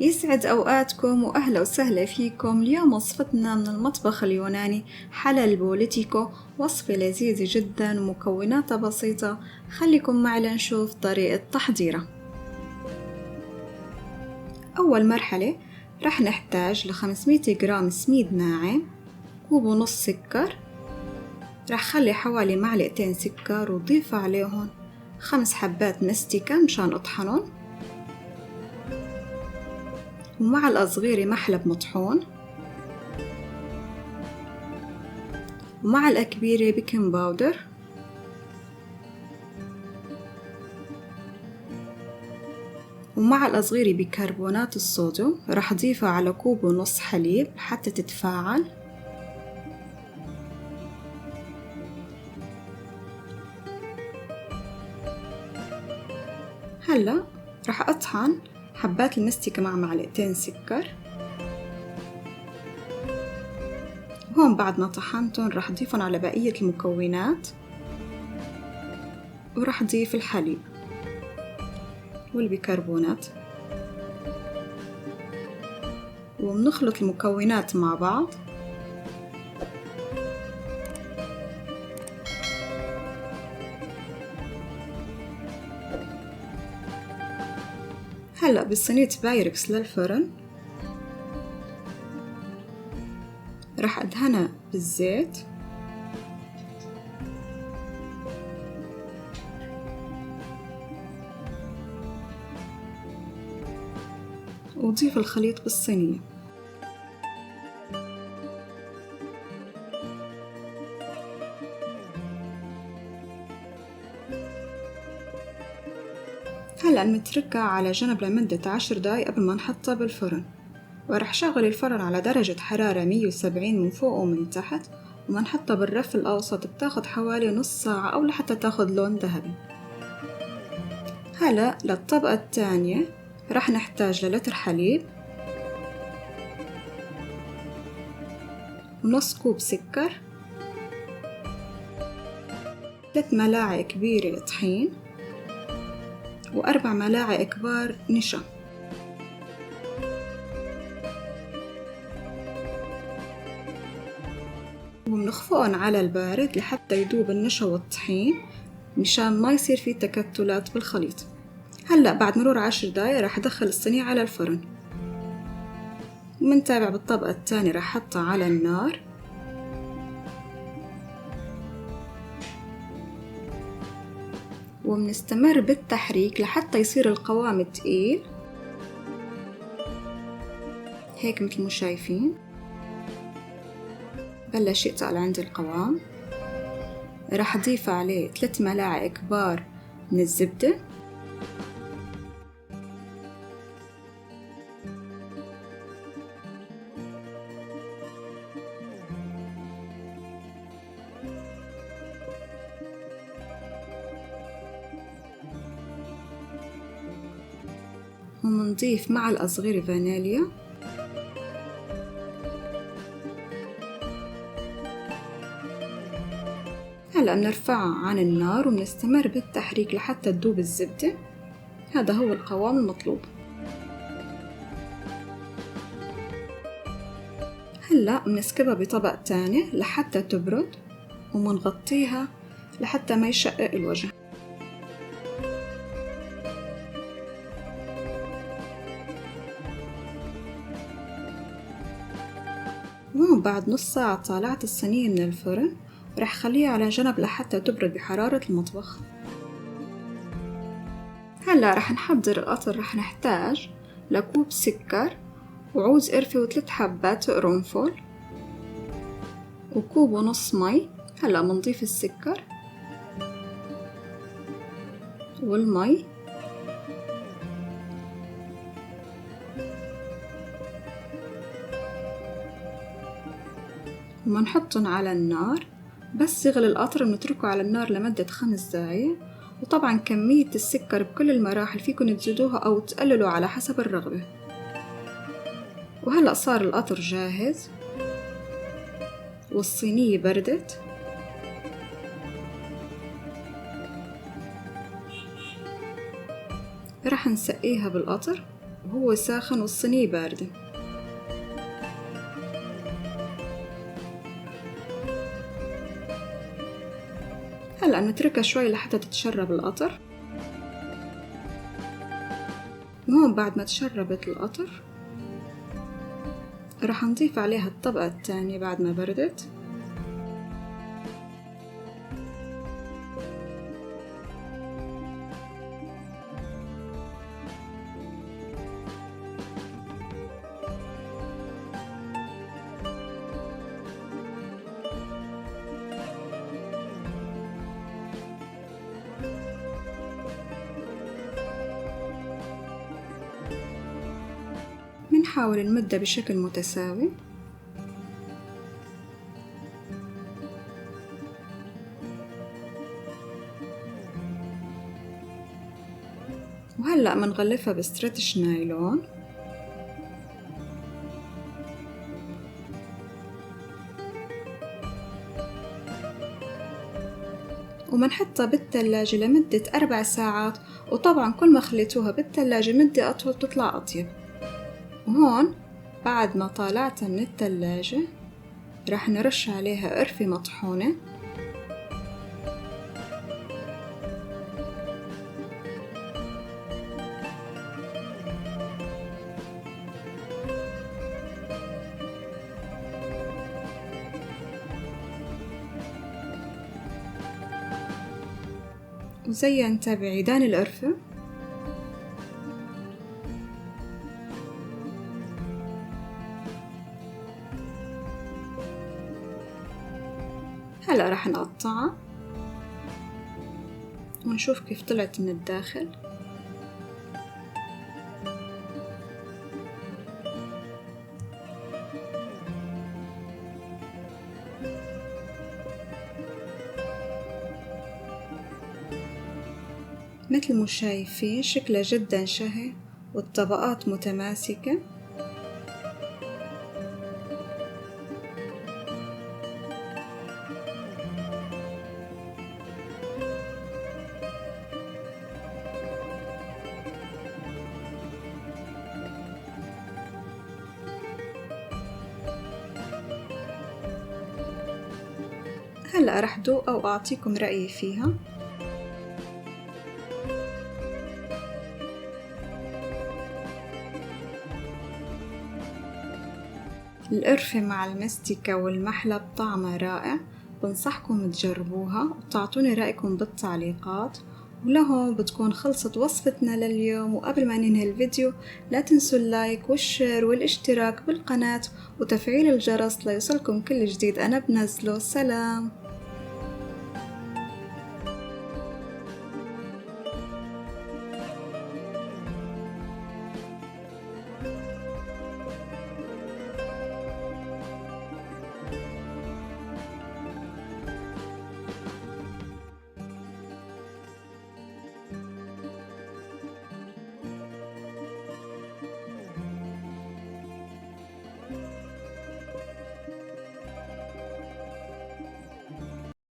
يسعد أوقاتكم وأهلا وسهلا فيكم. اليوم وصفتنا من المطبخ اليوناني حلا البوليتيكو، وصفة لذيذة جدا ومكوناتها بسيطة. خليكم معي لنشوف طريقة تحضيرها. أول مرحلة رح نحتاج 500 جرام سميد ناعم، كوب ونص سكر. رح خلي حوالي معلقتين سكر وضيف عليهم 5 حبات مستكة مشان أطحنهم، ومعلقة صغيرة محلب مطحون، ومعلقة كبيرة بيكنج باودر، ومعلقة صغيرة بيكربونات الصوديوم. راح أضيفها على كوب ونص حليب حتى تتفاعل. هلأ راح أطحن حبات المستكة مع معلقتين سكر. هون بعد ما طحنتهم راح أضيفهم على بقية المكونات، وراح أضيف الحليب والبيكربونات، وبنخلط المكونات مع بعض. هلأ بصينية بايركس للفرن راح أدهنها بالزيت، وضيف الخليط بالصينية. هلأ نتركها على جنب لمدة 10 دقايق قبل ما نحطها بالفرن. ورح شغل الفرن على درجة حرارة 170 من فوق ومن تحت، وما نحطها بالرف الأوسط بتاخد حوالي نص ساعة أو لحتى تاخد لون ذهبي. هلأ للطبقة الثانية رح نحتاج لتر حليب، ونص كوب سكر، 3 ملاعق كبيرة طحين، و4 ملاعق كبار نشا. وبنخفقهم على البارد لحتى يذوب النشا والطحين مشان ما يصير فيه تكتلات بالخليط. هلأ بعد مرور 10 دقايق راح أدخل الصينية على الفرن، ومنتابع بالطبقة الثانية راح أحطها على النار. وبنستمر بالتحريك لحتى يصير القوام تقيل هيك مثل ما شايفين. بلش يتقل عندي القوام. راح أضيف عليه 3 ملاعق كبار من الزبدة، ومنضيف معلقة صغيرة فانيليا، هلأ بنرفعها عن النار وبنستمر بالتحريك لحتى تذوب الزبدة. هذا هو القوام المطلوب. هلأ بنسكبها بطبق تاني لحتى تبرد، ومنغطيها لحتى ما يشقق الوجه. وهون بعد نص ساعة طالعت الصينية من الفرن، رح خليها على جنب لحتى تبرد بحرارة المطبخ. هلا رح نحضر القطر. رح نحتاج لكوب سكر، وعود قرفة، و3 حبات قرنفل، وكوب ونص مي. هلا منضيف السكر والمي، ومنحطن على النار. بس يغلي القطر بنتركه على النار لمدة 5 دقايق. وطبعا كمية السكر بكل المراحل فيكن تزيدوها أو تقللوا على حسب الرغبة. وهلأ صار القطر جاهز والصينية بردت. رح نسقيها بالقطر وهو ساخن والصينية باردة. هلأ نتركها شوي لحتى تتشرب القطر. وهون بعد ما تشربت القطر رح نضيف عليها الطبقة الثانية بعد ما بردت. منحاول نمدها بشكل متساوي. وهلأ منغلفها بستريتش نايلون. ومنحطها بالثلاجة لمدة 4 ساعات، وطبعا كل ما خليتوها بالثلاجة مدة أطول بتطلع أطيب. وهون بعد ما طالعتها من الثلاجة راح نرش عليها قرفة مطحونة. وزينتها بعيدان القرفة. هلأ رح نقطعها ونشوف كيف طلعت من الداخل. مثل ما شايفين شكلها جدا شهي والطبقات متماسكة. هلأ رح دوقها وأعطيكم رأيي فيها. القرفة مع المستكة والمحلب طعمها رائع، بنصحكم تجربوها وتعطوني رأيكم بالتعليقات. ولهون بتكون خلصت وصفتنا لليوم، وقبل ما ننهي الفيديو لا تنسوا اللايك والشير والاشتراك بالقناة وتفعيل الجرس ليوصلكم كل جديد أنا بنزله. سلام.